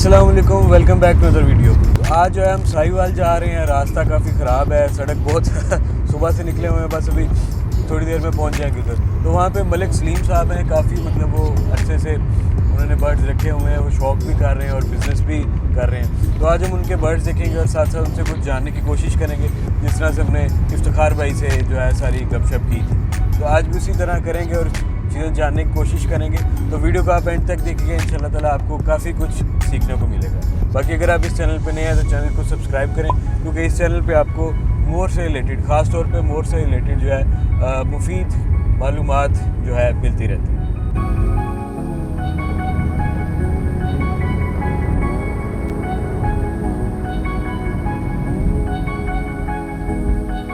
अस्सलाम वालेकुम, welcome back to other video. तो आज जो है हम साहिवाल जा रहे हैं। रास्ता काफ़ी ख़राब है, सड़क बहुत सुबह से निकले हुए हैं, बस अभी थोड़ी देर में पहुंच जाएंगे उधर। तो वहाँ पे मलिक सलीम साहब हैं, काफ़ी मतलब वो अच्छे से उन्होंने बर्ड्स रखे हुए हैं, वो शौक भी कर रहे हैं और बिज़नेस भी कर रहे हैं। तो आज हम उनके बर्ड्स देखेंगे और साथ साथ उनसे कुछ जानने की कोशिश करेंगे, जिस तरह से हमने इफ्तिखार भाई से जो है सारी गपशप की थी। तो आज भी उसी तरह करेंगे और चीज़ें जानने की कोशिश करेंगे। तो वीडियो को आप एंड तक देखिए, इंशाल्लाह ताला आपको काफ़ी कुछ सीखने को मिलेगा। बाकी अगर आप इस चैनल पे नए हैं तो चैनल को सब्सक्राइब करें, क्योंकि इस चैनल पे आपको मोर से रिलेटेड, ख़ास तौर पे मोर से रिलेटेड जो है मुफीद मालूमात जो है मिलती रहती है।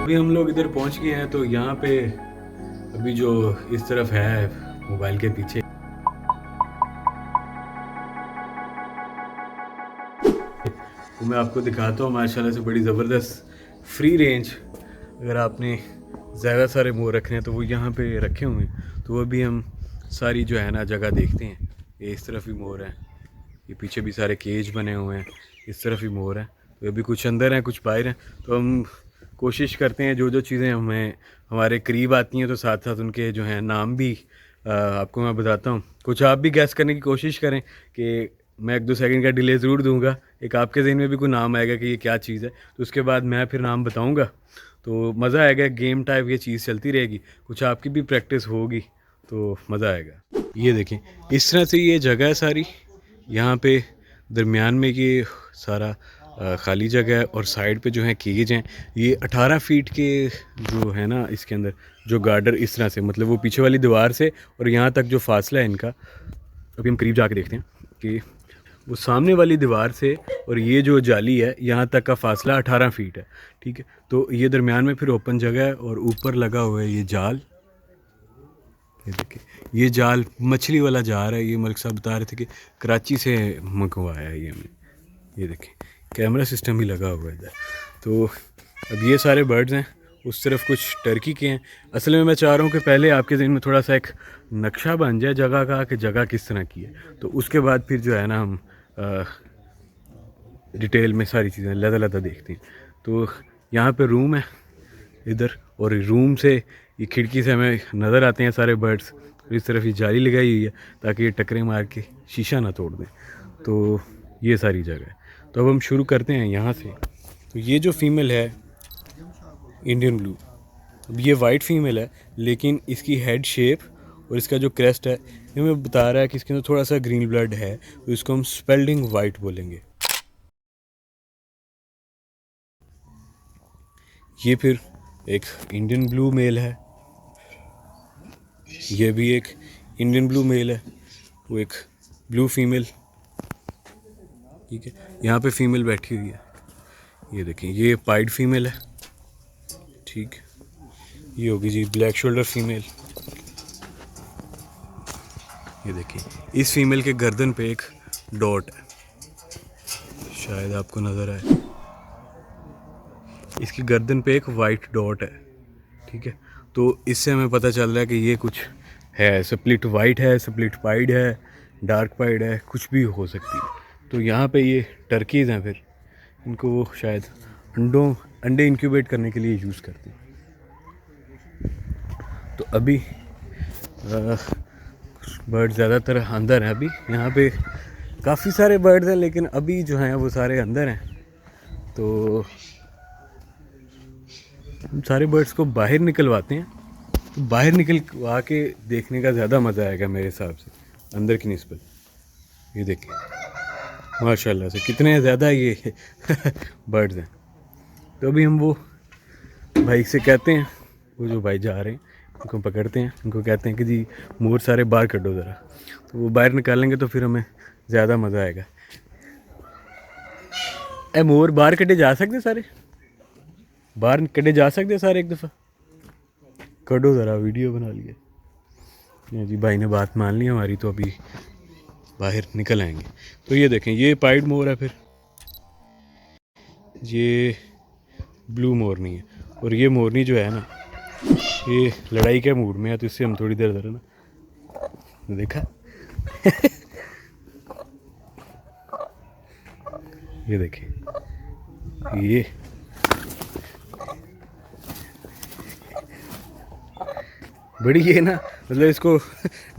अभी हम लोग इधर पहुंच गए हैं। तो यहाँ पे अभी जो इस तरफ है मोबाइल के पीछे, तो मैं आपको दिखाता हूँ माशाल्लाह से बड़ी ज़बरदस्त फ्री रेंज। अगर आपने ज़्यादा सारे मोर रखने हैं तो वो यहाँ पे रखे हुए हैं। तो वो भी हम सारी जो है ना जगह देखते हैं। ये इस तरफ भी मोर हैं, ये पीछे भी सारे केज बने हुए हैं, इस तरफ भी मोर हैं। तो अभी कुछ अंदर हैं, कुछ बाहर हैं। तो हम कोशिश करते हैं जो जो चीज़ें हमें हमारे करीब आती हैं तो साथ साथ उनके जो हैं नाम भी आपको मैं बताता हूँ। कुछ आप भी गैस करने की कोशिश करें कि मैं 1-2 सेकंड का डिले ज़रूर दूंगा। एक आपके ज़हन में भी कोई नाम आएगा कि ये क्या चीज़ है, तो उसके बाद मैं फिर नाम बताऊंगा। तो मज़ा आएगा, गेम टाइप ये चीज़ चलती रहेगी, कुछ आपकी भी प्रैक्टिस होगी तो मज़ा आएगा। ये देखें, इस तरह से ये जगह है सारी। यहाँ पे दरमियान में ये सारा खाली जगह है और साइड पे जो है केज हैं। ये 18 फीट के जो है ना, इसके अंदर जो गार्डर इस तरह से, मतलब वो पीछे वाली दीवार से और यहाँ तक जो फासला है इनका, अभी हम करीब जाके देखते हैं कि वो सामने वाली दीवार से और ये जो जाली है यहाँ तक का फासला 18 फीट है। ठीक है, तो ये दरमियान में फिर ओपन जगह है और ऊपर लगा हुआ है ये जाल। ये देखिए, ये जाल मछली वाला जाल है। ये मलिक साहब बता रहे थे कि कराची से मंगवाया है ये हमें। ये देखें, कैमरा सिस्टम भी लगा हुआ है इधर। तो अब ये सारे बर्ड्स हैं, उस तरफ कुछ टर्की के हैं। असल में मैं चाह रहा हूँ कि पहले आपके ज़हन में थोड़ा सा एक नक्शा बन जाए जगह का, कि जगह किस तरह की है। तो उसके बाद फिर जो है ना हम डिटेल में सारी चीज़ें लदा देखते हैं। तो यहाँ पे रूम है इधर, और रूम से ये खिड़की से हमें नज़र आते हैं सारे बर्ड्स। इस तरफ ये जाली लगाई हुई है ताकि ये टकरे मार के शीशा ना तोड़ दें। तो ये सारी जगह है। तो अब हम शुरू करते हैं यहाँ से। तो ये जो फीमेल है इंडियन ब्लू, अब ये वाइट फीमेल है, लेकिन इसकी हेड शेप और इसका जो क्रेस्ट है ये हमें बता रहा है कि इसके अंदर थोड़ा सा ग्रीन ब्लड है। तो इसको हम स्पेल्डिंग वाइट बोलेंगे। ये फिर एक इंडियन ब्लू मेल है, ये भी एक इंडियन ब्लू मेल है, वो एक ब्लू फीमेल। ठीक है, यहाँ पे फीमेल बैठी हुई है। ये देखें, ये पाइड फीमेल है। ठीक, ये होगी जी ब्लैक शोल्डर फीमेल। ये देखिए, इस फीमेल के गर्दन पे एक डॉट है, शायद आपको नज़र आए। इसकी गर्दन पे एक वाइट डॉट है। ठीक है, तो इससे हमें पता चल रहा है कि ये कुछ है, स्प्लिट वाइट है, स्प्लिट पाइड है, डार्क पाइड है, कुछ भी हो सकती है। तो यहाँ पे ये टर्कीज़ हैं, फिर इनको वो शायद अंडे इंक्यूबेट करने के लिए यूज़ करते हैं। तो अभी बर्ड ज़्यादातर अंदर हैं। अभी यहाँ पे काफ़ी सारे बर्ड्स हैं, लेकिन अभी जो हैं वो सारे अंदर हैं। तो हम सारे बर्ड्स को बाहर निकलवाते हैं। तो बाहर निकलवा के देखने का ज़्यादा मज़ा आएगा मेरे हिसाब से, अंदर की निस्बत। ये देखिए माशाल्लाह से कितने ज़्यादा ये बर्ड्स हैं। तो अभी हम वो भाई से कहते हैं, वो जो भाई जा रहे हैं उनको पकड़ते हैं, उनको कहते हैं कि जी मोर सारे बाहर कटो ज़रा। तो वो बाहर निकालेंगे तो फिर हमें ज़्यादा मज़ा आएगा। ए मोर बाहर कटे जा सकते सारे, बाहर कटे जा सकते सारे एक दफ़ा? कटो ज़रा, वीडियो बना लिए जी। भाई ने बात मान ली हमारी, तो अभी बाहर निकल आएंगे। तो ये देखें, ये पाइड मोर है, फिर ये ब्लू मोरनी है। और ये मोरनी जो है ना, ये लड़ाई के मूड में है, तो इससे हम थोड़ी देर ज़रा ना देखा ये देखें, ये बड़ी ये ना, मतलब इसको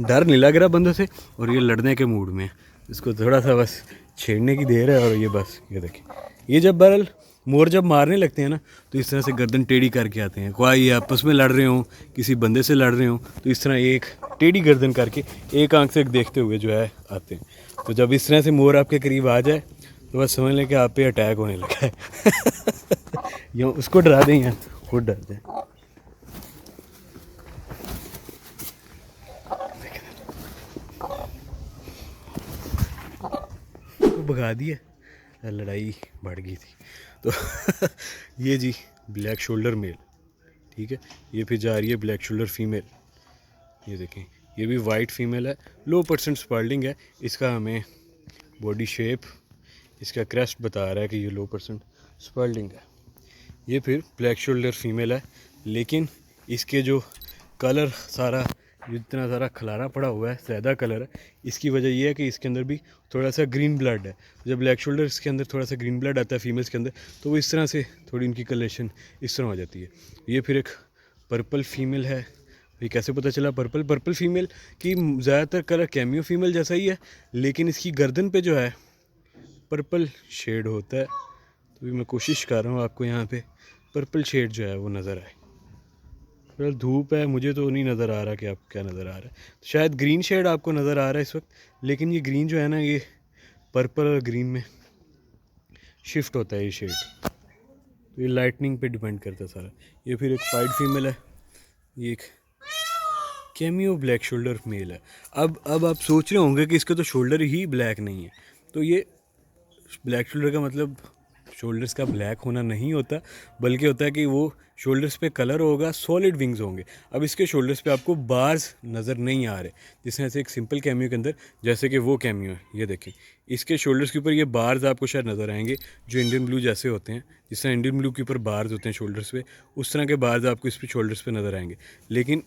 डर नहीं लग रहा बंदों से, और ये लड़ने के मूड में है। इसको थोड़ा सा बस छेड़ने की देर है, और ये बस ये देखें, ये जब बहरहाल मोर जब मारने लगते हैं ना, तो इस तरह से गर्दन टेढ़ी करके आते हैं। कोई आपस में लड़ रहे हो, किसी बंदे से लड़ रहे हो, तो इस तरह एक टेढ़ी गर्दन करके एक आंख से देखते हुए जो है आते हैं। तो जब इस तरह से मोर आपके करीब आ जाए, तो बस समझ लें कि आप पे अटैक होने लगा है। या उसको डरा दें या खुद डर जाए। भगा दिया, लड़ाई बढ़ गई थी। तो ये जी ब्लैक शोल्डर मेल, ठीक है। ये फिर जा रही है ब्लैक शोल्डर फीमेल। ये देखें, ये भी वाइट फीमेल है, लो परसेंट स्पर्लिंग है। इसका हमें बॉडी शेप, इसका क्रेस्ट बता रहा है कि ये लो परसेंट स्पर्लिंग है। ये फिर ब्लैक शोल्डर फीमेल है, लेकिन इसके जो कलर सारा जितना सारा खलारा पड़ा हुआ है, ज़्यादा कलर है, इसकी वजह यह है कि इसके अंदर भी थोड़ा सा ग्रीन ब्लड है। जब ब्लैक शोल्डर इसके अंदर थोड़ा सा ग्रीन ब्लड आता है फीमेल्स के अंदर, तो वो इस तरह से थोड़ी इनकी कलेक्शन इस तरह हो जाती है। ये फिर एक पर्पल फीमेल है। ये कैसे पता चला पर्पल फीमेल की? ज़्यादातर कलर कैमियो फीमेल जैसा ही है, लेकिन इसकी गर्दन पे जो है पर्पल शेड होता है। तो मैं कोशिश कर रहा हूँ आपको यहाँ पे पर्पल शेड जो है वो नज़र आए। फिर धूप है, मुझे तो नहीं नज़र आ रहा कि आपको क्या नज़र आ रहा है। तो शायद ग्रीन शेड आपको नज़र आ रहा है इस वक्त, लेकिन ये ग्रीन जो है ना, ये पर्पल और ग्रीन में शिफ्ट होता है ये शेड। तो ये लाइटनिंग पे डिपेंड करता है सारा। ये फिर एक वाइट फीमेल है, ये एक कैमियो ब्लैक शोल्डर मेल है। अब आप सोच रहे होंगे कि इसका तो शोल्डर ही ब्लैक नहीं है। तो ये ब्लैक शोल्डर का मतलब शोल्डर्स का ब्लैक होना नहीं होता, बल्कि होता है कि वो शोल्डर्स पे कलर होगा, सॉलिड विंग्स होंगे। अब इसके शोल्डर्स पे आपको बार्स नज़र नहीं आ रहे, जिस तरह से एक सिंपल कैमियो के अंदर, जैसे कि वो कैमियो है, ये देखें, इसके शोल्डर्स के ऊपर ये बार्स आपको शायद नज़र आएंगे, जो इंडियन ब्लू जैसे होते हैं। जिस तरह इंडियन ब्लू के ऊपर बार्स होते हैं शोल्डर्स पे, उस तरह के बार्स आपको इस पर शोल्डर्स पे नज़र आएंगे। लेकिन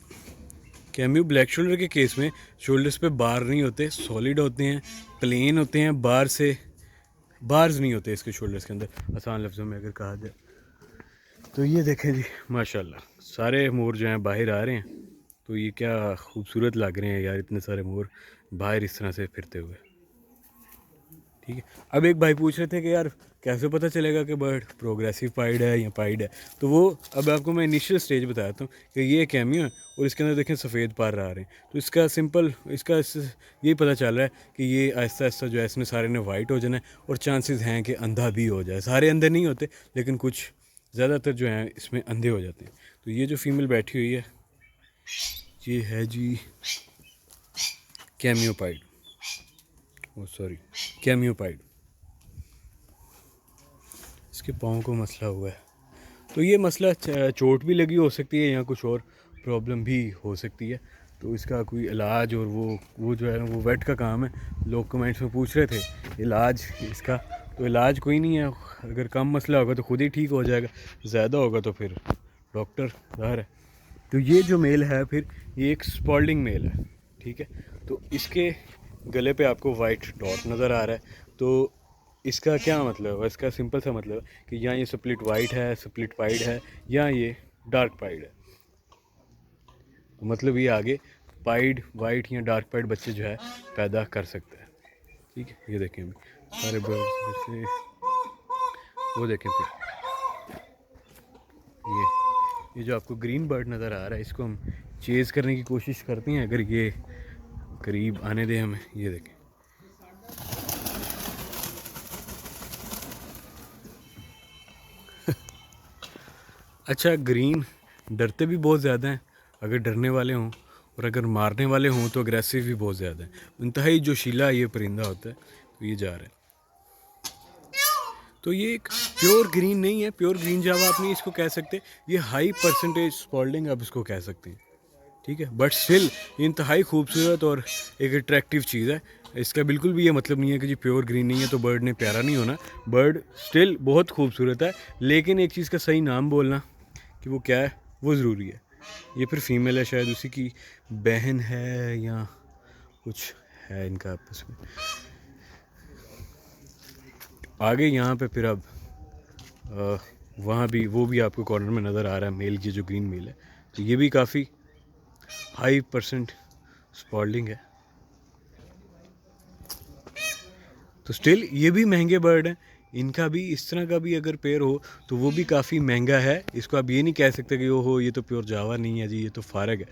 कैमियो ब्लैक शोल्डर के केस में शोल्डर्स पे बार नहीं होते, सॉलिड होते हैं, प्लेन होते हैं, बार्स नहीं होते इसके शोल्डर्स के अंदर, आसान लफ्ज़ों में अगर कहा जाए। तो ये देखें जी, माशाल्लाह सारे मोर जो हैं बाहर आ रहे हैं। तो ये क्या खूबसूरत लग रहे हैं यार, इतने सारे मोर बाहर इस तरह से फिरते हुए। ठीक है। अब एक भाई पूछ रहे थे कि यार कैसे पता चलेगा कि बर्ड प्रोग्रेसिव पाइड है या पाइड है। तो वो अब आपको मैं इनिशियल स्टेज बताता हूँ कि ये कैमियो है, और इसके अंदर देखें सफ़ेद पार आ रहे हैं। तो इसका सिंपल यही पता चल रहा है कि ये आहिस्ता आहिस्ता जो है इसने सारे ने वाइट हो जाना है, और चांसेस हैं कि अंधा भी हो जाए। सारे अंधे नहीं होते, लेकिन कुछ ज़्यादातर जो हैं इसमें अंधे हो जाते हैं। तो ये जो फीमेल बैठी हुई है, ये है जी कैमियोपाइड, सॉरी कैमियोपाइड। इसके पाँव को मसला हुआ है। तो ये मसला चोट भी लगी हो सकती है, या कुछ और प्रॉब्लम भी हो सकती है। तो इसका कोई इलाज, और वो जो है वो वेट का काम है। लोग कमेंट्स में पूछ रहे थे इलाज इसका, तो इलाज कोई नहीं है। अगर कम मसला होगा तो खुद ही ठीक हो जाएगा, ज़्यादा होगा तो फिर डॉक्टर ज़ाहिर है। तो ये जो मेल है फिर ये एक स्पॉल्डिंग मेल है, ठीक है। तो इसके गले पे आपको वाइट डॉट नज़र आ रहा है। तो इसका क्या मतलब है? इसका सिंपल सा मतलब है कि या ये स्प्लिट वाइट है, स्प्लिट पाइड है, या ये डार्क पाइड है। तो मतलब ये आगे पाइड, वाइट या डार्क पाइड बच्चे जो है पैदा कर सकते हैं। ठीक है। ये देखें अभी सारे बर्ड्स से, वो देखें फिर ये जो आपको ग्रीन बर्ड नज़र आ रहा है, इसको हम चेज़ करने की कोशिश करते हैं, अगर ये करीब आने दें हमें। ये देखें, अच्छा ग्रीन डरते भी बहुत ज़्यादा हैं, अगर डरने वाले हों, और अगर मारने वाले हों तो अग्रेसिव भी बहुत ज़्यादा है। इंतहाई जोशीला ये परिंदा होता है। तो ये जा रहा है। तो ये एक प्योर ग्रीन नहीं है, प्योर ग्रीन जावा आप नहीं इसको कह सकते, ये हाई परसेंटेज स्पॉल्डिंग आप इसको कह सकते हैं। ठीक है। बट स्टिल इंतहाई खूबसूरत और एक अट्रैक्टिव चीज़ है। इसका बिल्कुल भी ये मतलब नहीं है कि जी प्योर ग्रीन नहीं है तो बर्ड ने प्यारा नहीं होना। बर्ड स्टिल बहुत खूबसूरत है, लेकिन एक चीज़ का सही नाम बोलना कि वो क्या है वो ज़रूरी है। ये फिर फीमेल है, शायद उसी की बहन है या कुछ है इनका आपस में। आगे यहाँ पे फिर अब वहाँ भी वो भी आपको कॉर्नर में नज़र आ रहा है मेल, ये जो ग्रीन मेल है, तो ये भी काफ़ी हाई परसेंट स्पॉल्डिंग है। तो स्टिल ये भी महंगे बर्ड हैं, इनका भी इस तरह का भी अगर पेयर हो तो वो भी काफ़ी महंगा है। इसको आप ये नहीं कह सकते कि ओहो ये तो प्योर जावा नहीं है जी, ये तो फारग है।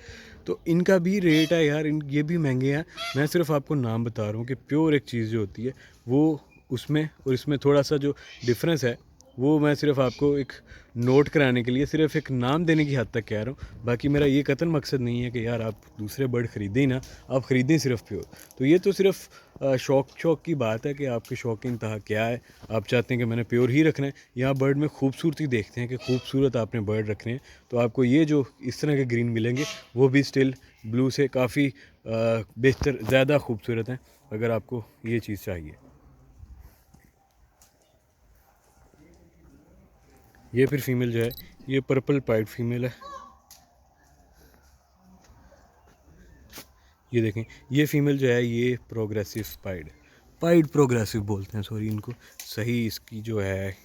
तो इनका भी रेट है यार, ये भी महंगे हैं। मैं सिर्फ आपको नाम बता रहा हूँ कि प्योर एक चीज़ जो होती है वो उसमें और इसमें थोड़ा सा जो डिफरेंस है वो मैं सिर्फ आपको एक नोट कराने के लिए सिर्फ एक नाम देने की हद तक कह रहा हूँ। बाकी मेरा ये कतन मकसद नहीं है कि यार आप दूसरे बर्ड ख़रीदें ही ना, आप ख़रीदें सिर्फ प्योर। तो ये तो सिर्फ शौक की बात है कि आपके शौक की इंतहा क्या है। आप चाहते हैं कि मैंने प्योर ही रखना है, यहाँ बर्ड में खूबसूरती देखते हैं कि खूबसूरत आपने बर्ड रखने हैं, तो आपको ये जो इस तरह के ग्रीन मिलेंगे वो भी स्टिल ब्लू से काफ़ी बेहतर, ज़्यादा खूबसूरत हैं अगर आपको ये चीज़ चाहिए। ये फिर फीमेल जो है ये पर्पल पाइड फीमेल है। ये देखें, ये फीमेल जो है ये प्रोग्रेसिव पाइड प्रोग्रेसिव बोलते हैं, सॉरी इनको सही इसकी जो है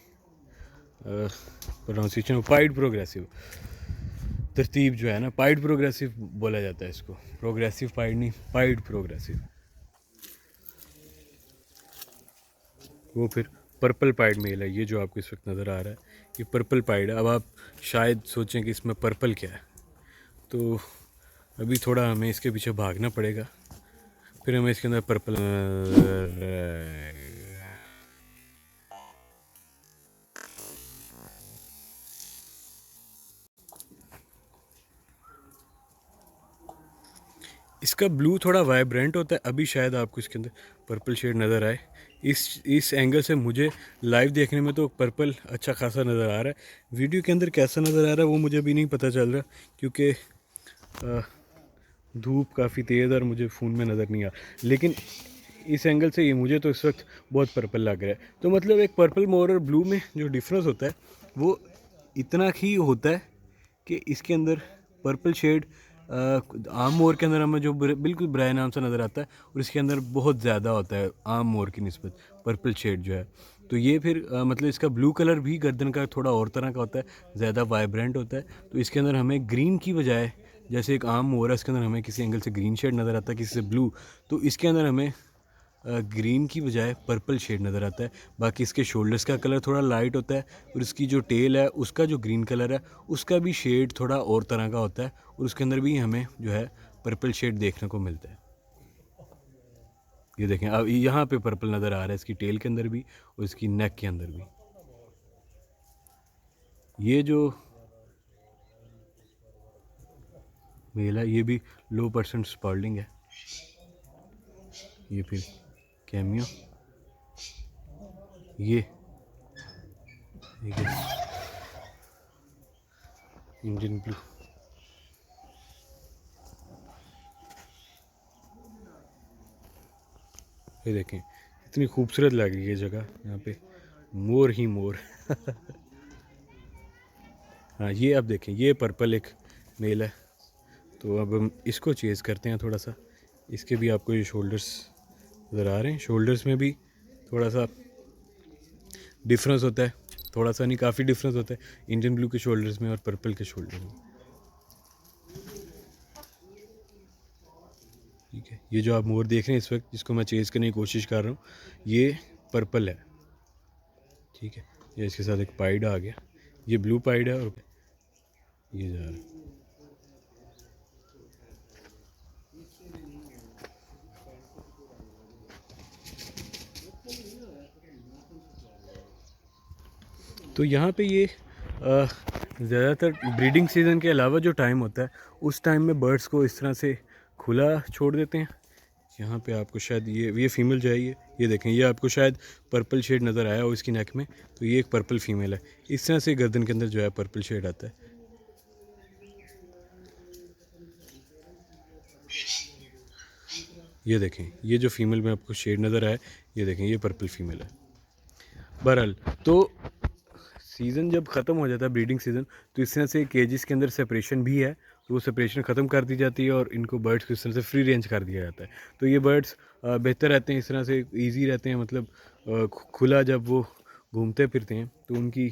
प्रोनाउंसिएशन पाइड प्रोग्रेसिव तरतीब जो है ना, पाइड प्रोग्रेसिव बोला जाता है इसको, प्रोग्रेसिव पाइड नहीं, पाइड प्रोग्रेसिव। वो फिर पर्पल पाइड मेल है, ये जो आपको इस वक्त नज़र आ रहा है ये पर्पल पाइड है। अब आप शायद सोचें कि इसमें पर्पल क्या है, तो अभी थोड़ा हमें इसके पीछे भागना पड़ेगा, फिर हमें इसके अंदर पर्पल इसका ब्लू थोड़ा वाइब्रेंट होता है। अभी शायद आपको इसके अंदर पर्पल शेड नज़र आए। इस एंगल से मुझे लाइव देखने में तो पर्पल अच्छा खासा नज़र आ रहा है, वीडियो के अंदर कैसा नज़र आ रहा है वो मुझे अभी नहीं पता चल रहा, क्योंकि धूप काफ़ी तेज़ और मुझे फ़ोन में नज़र नहीं आ, लेकिन इस एंगल से ये मुझे तो इस वक्त बहुत पर्पल लग रहा है। तो मतलब एक पर्पल मोर और ब्लू में जो डिफरेंस होता है वो इतना ही होता है कि इसके अंदर पर्पल शेड आम मोर के अंदर हमें जो बिल्कुल ब्राउन आम सा नज़र आता है, और इसके अंदर बहुत ज़्यादा होता है आम मोर की निस्बत पर्पल शेड जो है। तो ये फिर मतलब इसका ब्लू कलर भी गर्दन का थोड़ा और तरह का होता है, ज़्यादा वाइब्रेंट होता है। तो इसके अंदर हमें ग्रीन की बजाय, जैसे एक आम मोर है इसके अंदर हमें किसी एंगल से ग्रीन शेड नज़र आता है, किसी से ब्लू, तो इसके अंदर हमें ग्रीन की बजाय पर्पल शेड नज़र आता है। बाकी इसके शोल्डर्स का कलर थोड़ा लाइट होता है, और इसकी जो टेल है उसका जो ग्रीन कलर है उसका भी शेड थोड़ा और तरह का होता है, और उसके अंदर भी हमें जो है पर्पल शेड देखने को मिलता है। ये देखें, अब यहाँ पे पर्पल नज़र आ रहा है इसकी टेल के अंदर भी और इसकी नेक के अंदर भी। ये जो मेल है ये भी लो परसेंट स्पर्लिंग है। ये फिर कैमियो, ये इंडियन ब्लू। ये देखें इतनी खूबसूरत लग रही है जगह, यहाँ पे मोर ही मोर हाँ ये अब देखें, ये पर्पल एक मेल है। तो अब हम इसको चेज़ करते हैं थोड़ा सा। इसके भी आपको ये शोल्डर्स नज़र आ रहे हैं, शोल्डर्स में भी थोड़ा सा डिफरेंस होता है, थोड़ा सा नहीं काफ़ी डिफरेंस होता है इंडियन ब्लू के शोल्डर्स में और पर्पल के शोल्डर में। ठीक है, ये जो आप मोर देख रहे हैं इस वक्त जिसको मैं चेज़ करने की कोशिश कर रहा हूँ ये पर्पल है। ठीक है, ये इसके साथ एक पाइड आ गया, ये ब्लू पाइड है और ये जा रहा है। तो यहाँ पे ये ज़्यादातर ब्रीडिंग सीज़न के अलावा जो टाइम होता है उस टाइम में बर्ड्स को इस तरह से खुला छोड़ देते हैं। यहाँ पे आपको शायद ये फीमेल जो है ये देखें, ये आपको शायद पर्पल शेड नज़र आया हो इसकी नेक में, तो ये एक पर्पल फीमेल है। इस तरह से गर्दन के अंदर जो है पर्पल शेड आता है। ये देखें, ये जो फीमेल में आपको शेड नज़र आया, ये देखें ये पर्पल फीमेल है। बहरहाल तो सीज़न जब ख़त्म हो जाता है ब्रीडिंग सीज़न, तो इस तरह से केजेस के अंदर सेपरेशन भी है, तो वो सेपरेशन ख़त्म कर दी जाती है और इनको बर्ड्स को इस तरह से फ्री रेंज कर दिया जाता है। तो ये बर्ड्स बेहतर रहते हैं, इस तरह से ईजी रहते हैं, मतलब खुला जब वो घूमते फिरते हैं तो उनकी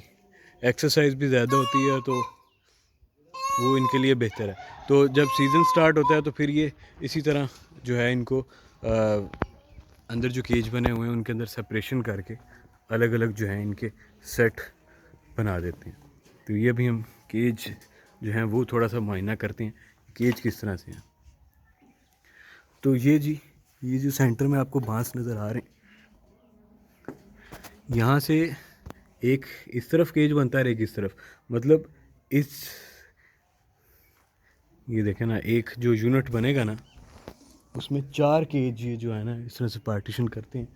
एक्सरसाइज भी ज़्यादा होती है, तो वो इनके लिए बेहतर है। तो जब सीज़न स्टार्ट होता है तो फिर ये इसी तरह जो है इनको अंदर जो केज बने हुए हैं उनके अंदर सेपरेशन करके अलग अलग जो है इनके सेट बना देते हैं। तो ये भी हम केज जो है वो थोड़ा सा मुआयना करते हैं केज किस तरह से है। तो ये जी, ये जो सेंटर में आपको बांस नज़र आ रहे हैं, यहाँ से एक इस तरफ केज बनता है, एक इस तरफ, मतलब इस ये देखें ना, एक जो यूनिट बनेगा ना उसमें 4 केज ये जो है ना इस तरह से पार्टीशन करते हैं।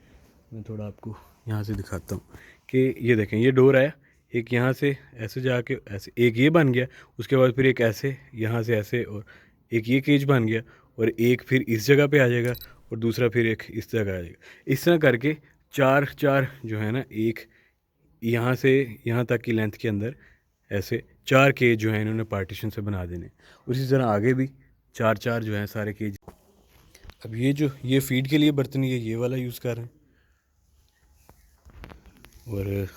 मैं थोड़ा आपको यहाँ से दिखाता हूँ कि ये देखें, ये डोर आया, एक यहाँ से ऐसे जाके ऐसे, एक ये बन गया, उसके बाद फिर एक ऐसे यहाँ से ऐसे, और एक ये केज बन गया, और एक फिर इस जगह पे आ जाएगा, और दूसरा फिर एक इस जगह आ जाएगा। इस तरह करके 4 जो है ना, एक यहाँ से यहाँ तक की लेंथ के अंदर ऐसे 4 केज जो है इन्होंने पार्टीशन से बना देने। उसी तरह आगे भी 4 जो हैं सारे केज। अब ये जो ये फीड के लिए बर्तन ये वाला यूज़ कर रहे हैं, और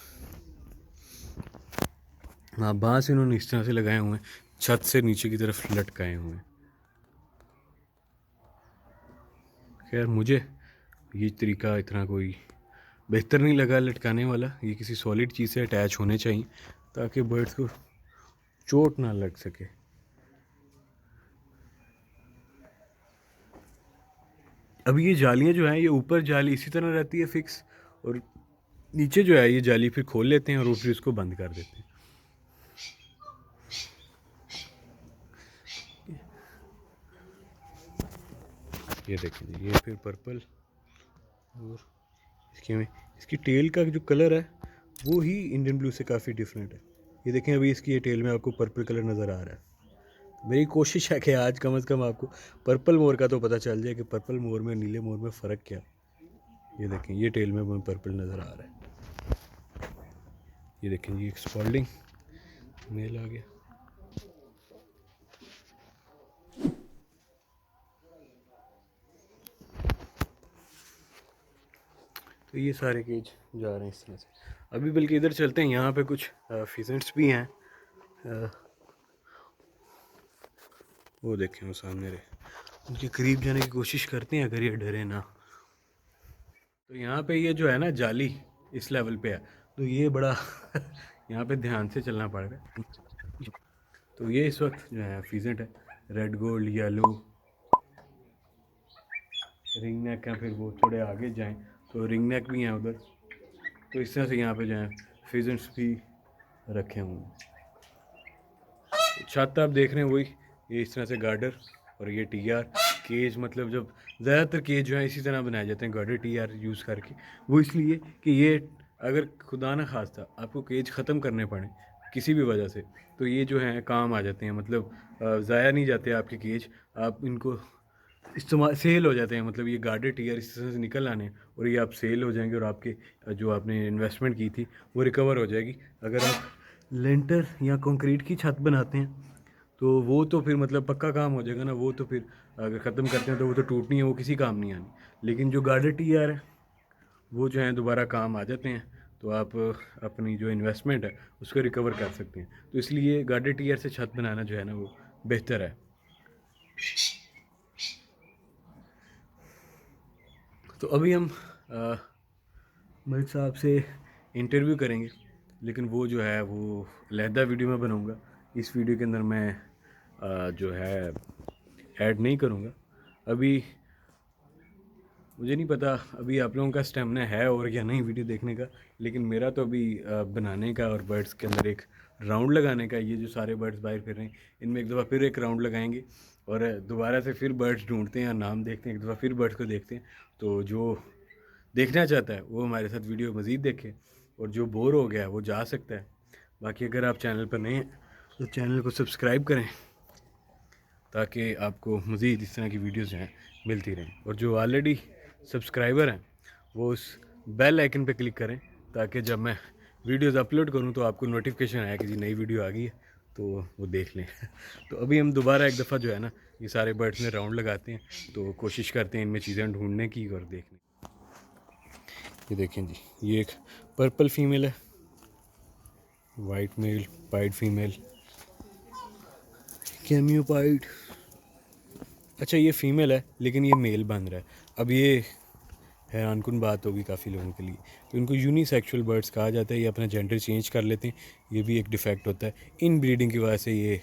हाँ बाँस इन्होंने इस तरह से लगाए हुए हैं, छत से नीचे की तरफ लटकाए हुए हैं। खैर मुझे ये तरीका इतना कोई बेहतर नहीं लगा लटकाने वाला, ये किसी सॉलिड चीज़ से अटैच होने चाहिए ताकि बर्ड्स को चोट ना लग सके। अब ये जालियाँ जो हैं, ये ऊपर जाली इसी तरह रहती है फिक्स, और नीचे जो है ये जाली फिर खोल लेते हैं और फिर इसको बंद कर देते हैं। ये देखें, ये फिर पर्पल, और इसकी टेल का जो कलर है वो ही इंडियन ब्लू से काफ़ी डिफरेंट है। ये देखें, अभी इसकी ये टेल में आपको पर्पल कलर नज़र आ रहा है। मेरी कोशिश है कि आज कम से कम आपको पर्पल मोर का तो पता चल जाए कि पर्पल मोर में नीले मोर में फ़र्क क्या। ये देखें, ये टेल में पर्पल नज़र आ रहा है। ये देखें, ये एक स्पॉल्डिंग मेल आ गया। तो ये सारे केज जा रहे हैं इस तरह से। अभी बल्कि इधर चलते हैं, यहाँ पे कुछ फिजेंट्स भी हैं। वो देखें, वो सामने रहे, उनके करीब जाने की कोशिश करते हैं अगर ये डरे ना। तो यहाँ पे ये जो है ना जाली इस लेवल पे है, तो ये बड़ा यहाँ पे ध्यान से चलना पड़ेगा। तो ये इस वक्त जो है फिजेंट है, red gold yellow ring neck है, फिर वो थोड़े आगे जाएं तो रिंग नेक भी हैं उधर। तो इस तरह से यहाँ पे जो है फिजेंट्स भी रखे हुए हैं। छत आप देख रहे हैं वही, ये इस तरह से गार्डर और ये टीआर केज, मतलब जब ज़्यादातर केज जो है इसी तरह बनाए जाते हैं गार्डर टीआर यूज़ करके। वो इसलिए कि ये अगर खुदा न खास्ता आपको केज ख़त्म करने पड़े किसी भी वजह से, तो ये जो है काम आ जाते हैं, मतलब ज़ाया नहीं जाते आपके केज, आप इनको इस्तेमाल सेल हो जाते हैं। मतलब ये गार्डर टीयर इस तरह से निकल आने और ये आप सेल हो जाएंगे, और आपके जो आपने इन्वेस्टमेंट की थी वो रिकवर हो जाएगी। अगर आप लेंटर या कंक्रीट की छत बनाते हैं तो वो तो फिर मतलब पक्का काम हो जाएगा ना, वो तो फिर अगर ख़त्म करते हैं तो वो तो टूटनी है, वो किसी काम नहीं आनी। लेकिन जो गार्डर टीयर है वो जो है दोबारा काम आ जाते हैं, तो आप अपनी जो इन्वेस्टमेंट है उसको रिकवर कर सकते हैं। तो इसलिए गार्डर टीयर से छत बनाना जो है ना वो बेहतर है। तो अभी हम मलिक साहब से इंटरव्यू करेंगे, लेकिन वो जो है वो अलहदा वीडियो में बनाऊंगा। इस वीडियो के अंदर मैं जो है ऐड नहीं करूंगा। अभी मुझे नहीं पता अभी आप लोगों का स्टेमिना है और या नहीं वीडियो देखने का, लेकिन मेरा तो अभी बनाने का और बर्ड्स के अंदर एक राउंड लगाने का। ये जो सारे बर्ड्स बाहर फिर रहे हैं इनमें एक दफ़ा फिर एक राउंड लगाएंगे, और दोबारा से फिर बर्ड्स ढूंढते हैं और नाम देखते हैं, एक दफ़ा फिर बर्ड्स को देखते हैं। तो जो देखना चाहता है वो हमारे साथ वीडियो मज़ीद देखे, और जो बोर हो गया वो जा सकता है। बाकी अगर आप चैनल पर नए हैं तो चैनल को सब्सक्राइब करें ताकि आपको मज़ीद इस तरह की वीडियोज़ जो हैं मिलती रहें। और जो ऑलरेडी सब्सक्राइबर हैं वो उस बेल आइकन पे क्लिक करें ताकि जब मैं वीडियोज़ अपलोड करूं तो आपको नोटिफिकेशन आए कि जी नई वीडियो आ गई है। तो वो देख लें। तो अभी हम दोबारा एक दफ़ा जो है ना ये सारे बर्ड्स में राउंड लगाते हैं, तो कोशिश करते हैं इनमें चीज़ें ढूंढने की और देखने। ये देखें जी, ये एक पर्पल फीमेल है, white male, pied female, cameo pied. अच्छा ये फ़ीमेल है लेकिन ये मेल बन रहा है। अब ये हैरानकुन बात होगी काफ़ी लोगों के लिए। तो इनको यूनिसेक्सुअल बर्ड्स कहा जाता है, ये अपना जेंडर चेंज कर लेते हैं, ये भी एक डिफेक्ट होता है। इन ब्रीडिंग की वजह से ये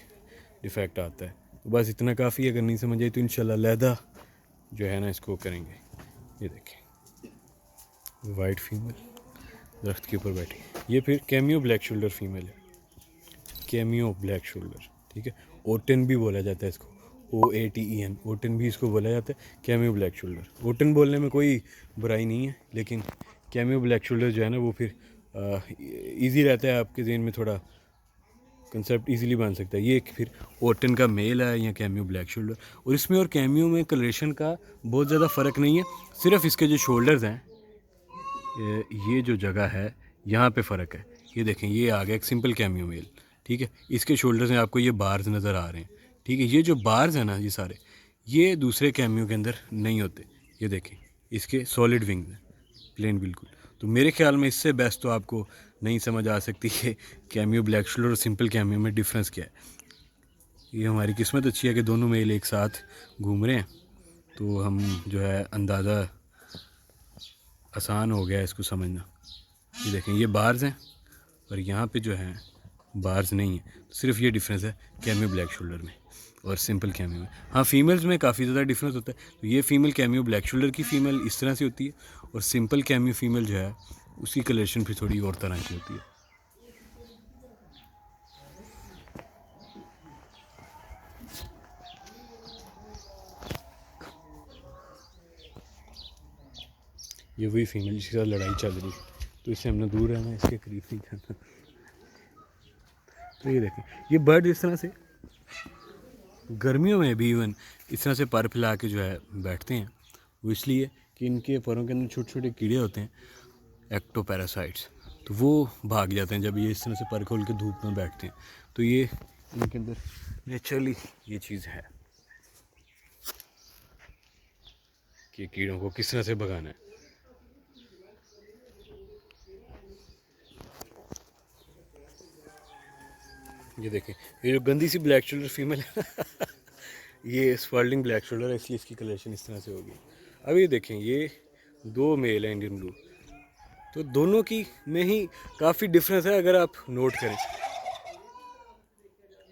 डिफेक्ट आता है। तो बस इतना काफ़ी, अगर नहीं समझ आई तो इंशाल्लाह अलहदा जो है ना इसको करेंगे। ये देखें वाइट फीमेल दरख्त के ऊपर बैठी, ये फिर कैमियो ब्लैक शोल्डर फीमेल है, कैमियो ब्लैक शोल्डर, ठीक है। ओटन भी बोला जाता है इसको, OATEN, ओटन भी इसको बोला जाता है, कैमियो ब्लैक शोल्डर। ओटन बोलने में कोई बुराई नहीं है, लेकिन कैमियो ब्लैक शोल्डर जो है ना वो फिर इजी रहता है, आपके जहन में थोड़ा कंसेप्ट इजीली बन सकता है। ये फिर ओटन का मेल है या कैमियो ब्लैक शोल्डर। और इसमें और कैमियो में कलरेशन का बहुत ज़्यादा फ़र्क नहीं है, सिर्फ इसके जो शोल्डर्स हैं, ये जो जगह है यहाँ पे फ़र्क है। ये देखें, ये आ गया एक सिंपल कैमियो मेल, ठीक है। इसके शोल्डर्स में आपको ये बार्स नज़र आ रहे हैं, ठीक है। ये जो बार्स हैं ना ये सारे, ये दूसरे कैमियो के अंदर नहीं होते। ये देखें इसके सॉलिड विंग्स हैं, प्लेन बिल्कुल। तो मेरे ख्याल में इससे बेस्ट तो आपको नहीं समझ आ सकती है कैमियो ब्लैक शोल्डर और सिंपल कैमियो में डिफरेंस क्या है। ये हमारी किस्मत अच्छी है कि दोनों मेल एक साथ घूम रहे हैं, तो हम जो है अंदाज़ा आसान हो गया है इसको समझना। ये देखें ये बार्स हैं और यहाँ पे जो है बार्स नहीं है। तो सिर्फ ये डिफरेंस है कैमियो ब्लैक शोल्डर में और सिंपल कैमियो में। हाँ फीमेल्स में काफ़ी ज़्यादा डिफरेंस होता है। तो ये फ़ीमेल कैमियो ब्लैक शोल्डर की फ़ीमेल इस तरह से होती है, और सिंपल कैमियो फ़ीमेल जो है उसकी कलरेशन फिर थोड़ी और तरह की होती है। ये वही फीमेल जिसके साथ लड़ाई चल रही, तो इससे हमने दूर रहना है, इसके करीब नहीं जाना। तो ये देखें ये बर्ड इस तरह से गर्मियों में भी इवन इस तरह से पर फैला के जो है बैठते हैं, वो इसलिए कि इनके परों के अंदर छोटे छोटे कीड़े होते हैं, एक्टोपैरासाइट्स, तो वो भाग जाते हैं जब ये इस तरह से पर खोल के धूप में बैठते हैं। तो ये इनके अंदर नेचुरली ये चीज़ है कि कीड़ों को किस तरह से भगाना है। ये देखें ये जो गंदी सी ब्लैक शोल्डर फीमेल है ये स्वर्लिंग ब्लैक शोल्डर है, इसलिए इसकी कलेक्शन इस तरह से होगी। अब ये देखें ये दो मेल है इंडियन ब्लू, तो दोनों की में ही काफ़ी डिफरेंस है। अगर आप नोट करें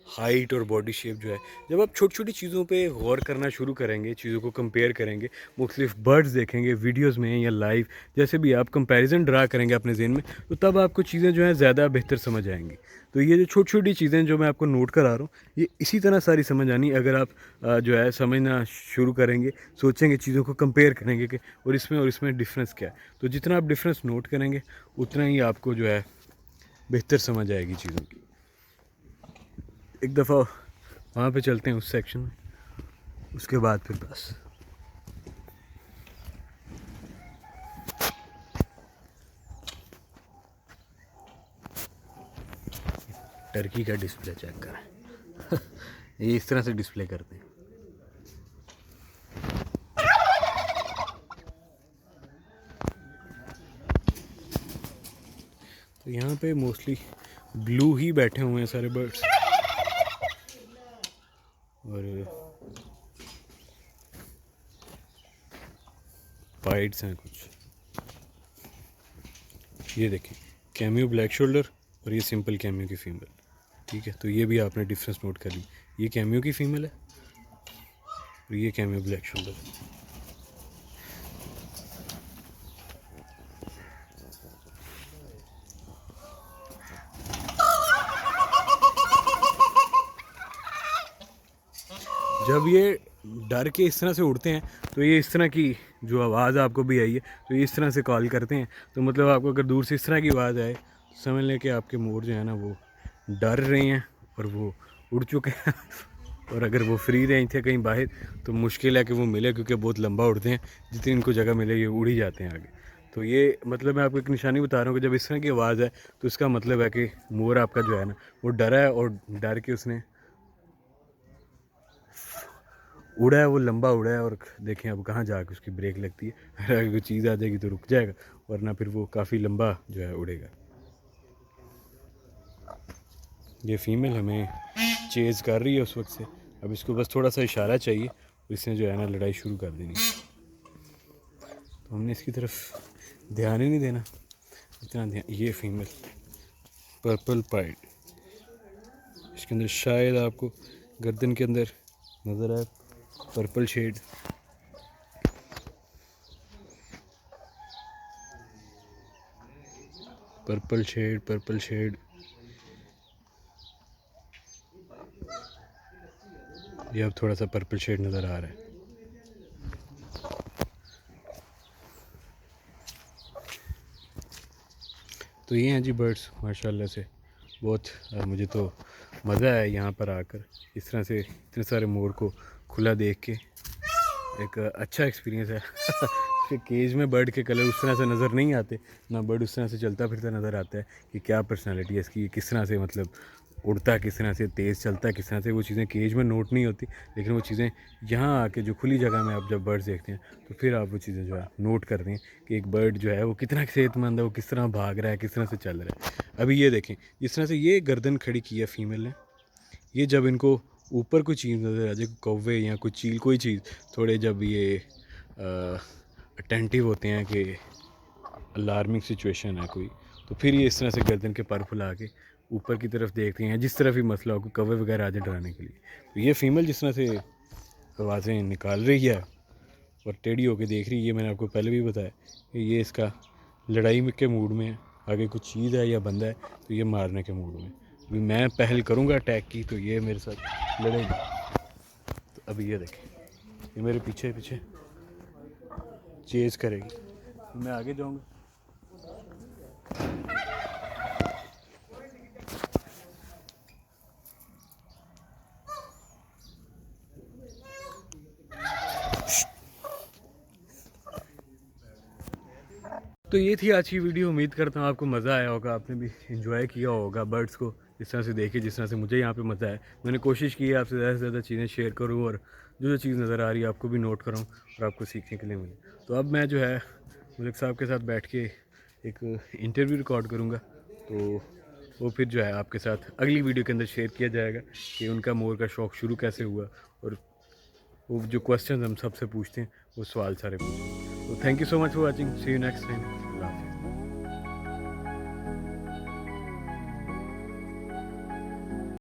हाइट और बॉडी शेप जो है, जब आप छोटी छोटी चीज़ों पे गौर करना शुरू करेंगे, चीज़ों को कंपेयर करेंगे, मुख्तलिफ बर्ड्स देखेंगे वीडियोस में या लाइव, जैसे भी आप कंपैरिजन ड्रा करेंगे अपने ज़हन में, तो तब आपको चीज़ें जो हैं ज़्यादा बेहतर समझ आएंगी। तो ये जो छोटी छोटी चीज़ें जो मैं आपको नोट करा रहा हूँ, ये इसी तरह सारी समझ आनी अगर आप जो है समझना शुरू करेंगे, सोचेंगे, चीज़ों को कंपेयर करेंगे कि और इसमें डिफरेंस क्या है। तो जितना आप डिफरेंस नोट करेंगे उतना ही आपको जो है बेहतर समझ आएगी चीज़ों की। एक दफ़ा वहाँ पे चलते हैं उस सेक्शन में, उसके बाद फिर बस। टर्की का डिस्प्ले चेक करें ये इस तरह से डिस्प्ले करते हैं। तो यहाँ पे मोस्टली ब्लू ही बैठे हुए हैं सारे बर्ड्स, और पाइड्स हैं कुछ। ये देखें कैमियो ब्लैक शोल्डर और ये सिंपल कैमियो की फ़ीमेल, ठीक है। तो ये भी आपने डिफरेंस नोट कर ली, ये कैमियो की फ़ीमेल है और ये कैमियो ब्लैक शोल्डर है। जब ये डर के इस तरह से उड़ते हैं तो ये इस तरह की जो आवाज़ आपको भी आई है, तो ये इस तरह से कॉल करते हैं। तो मतलब आपको अगर दूर से इस तरह की आवाज़ आए तो समझ लें कि आपके मोर जो है ना वो डर रहे हैं और वो उड़ चुके हैं और अगर वो फ्री रेंज थे कहीं बाहर तो मुश्किल है कि वो मिले, क्योंकि बहुत लंबा उड़ते हैं, जितनी इनको जगह मिले ये उड़ ही जाते हैं आगे। तो ये मतलब मैं आपको एक निशानी बता रहा हूँ कि जब इस तरह की आवाज़ है तो इसका मतलब है कि मोर आपका जो है ना वो डरा है और डर के उसने उड़ा है, वो लंबा उड़ा है। और देखें अब कहाँ जाके उसकी ब्रेक लगती है। अगर कोई चीज़ आ जाएगी तो रुक जाएगा, वरना फिर वो काफ़ी लंबा जो है उड़ेगा। ये फीमेल हमें चेज़ कर रही है उस वक्त से। अब इसको बस थोड़ा सा इशारा चाहिए, इसने जो है ना लड़ाई शुरू कर देनी। तो हमने इसकी तरफ ध्यान ही नहीं देना, इतना ध्यान। ये फीमेल पर्पल पाइड, इसके अंदर शायद आपको गर्दन के अंदर नज़र आए purple shade. Purple shade, purple shade, ये अब थोड़ा सा पर्पल शेड नज़र आ रहा है। तो ये हैं जी बर्ड्स माशाल्लाह से। बहुत मुझे तो मज़ा आया यहाँ पर आकर, इस तरह से इतने सारे मोर को खुला देख के। एक अच्छा एक्सपीरियंस है। फिर केज में बर्ड के कलर उस तरह से नज़र नहीं आते, ना बर्ड उस तरह से चलता फिरता नज़र आता है कि क्या पर्सनालिटी है इसकी, किस तरह से मतलब उड़ता, किस तरह से तेज़ चलता है, किस तरह से। वो चीज़ें केज में नोट नहीं होती, लेकिन वो चीज़ें यहाँ आके जो खुली जगह में आप जब बर्ड्स देखते हैं तो फिर आप वो चीज़ें जो है नोट करते हैं कि एक बर्ड जो है वो कितना सेहतमंद है, वो किस तरह भाग रहा है, किस तरह से चल रहा है। अभी ये देखें जिस तरह से ये गर्दन खड़ी की है फीमेल ने, ये जब इनको ऊपर कोई चीज़ नज़र आ जाए, कौवे या कोई चील, कोई चीज़, थोड़े जब ये अटेंटिव होते हैं कि अलार्मिंग सिचुएशन है कोई, तो फिर ये इस तरह से गर्दन के पर फुला के ऊपर की तरफ देखते हैं, जिस तरफ ही मसला हो, कोई कौवे वगैरह आ जाए डराने के लिए। तो ये फीमेल जिस तरह से आवाज़ें निकाल रही है और टेढ़ी होकर देख रही है, ये मैंने आपको पहले भी बताया कि ये इसका लड़ाई के मूड में है। आगे कुछ चीज़ है या बंदा है तो ये मारने के मूड में। अभी मैं पहल करूँगा अटैक की तो ये मेरे साथ लड़ेगा। तो अभी ये देखें, ये मेरे पीछे पीछे चेज़ करेगी, मैं आगे जाऊँगा। तो ये थी आज की वीडियो। उम्मीद करता हूँ आपको मज़ा आया होगा, आपने भी इंजॉय किया होगा बर्ड्स को जिस तरह से देखे, जिस तरह से मुझे यहाँ पे मज़ा आया। मैंने कोशिश की है आपसे ज़्यादा से ज़्यादा चीज़ें शेयर करूँ और जो चीज़ नज़र आ रही है आपको भी नोट करूँ और आपको सीखने के लिए मिले। तो अब मैं जो है मलिक साहब के साथ बैठ के एक इंटरव्यू रिकॉर्ड करूँगा, तो वो फिर जो है आपके साथ अगली वीडियो के अंदर शेयर किया जाएगा कि उनका मोर का शौक़ शुरू कैसे हुआ और वो जो क्वेश्चन हम सबसे पूछते हैं वो सवाल सारे पूछते हैं। तो thank you so much for watching, see you next time.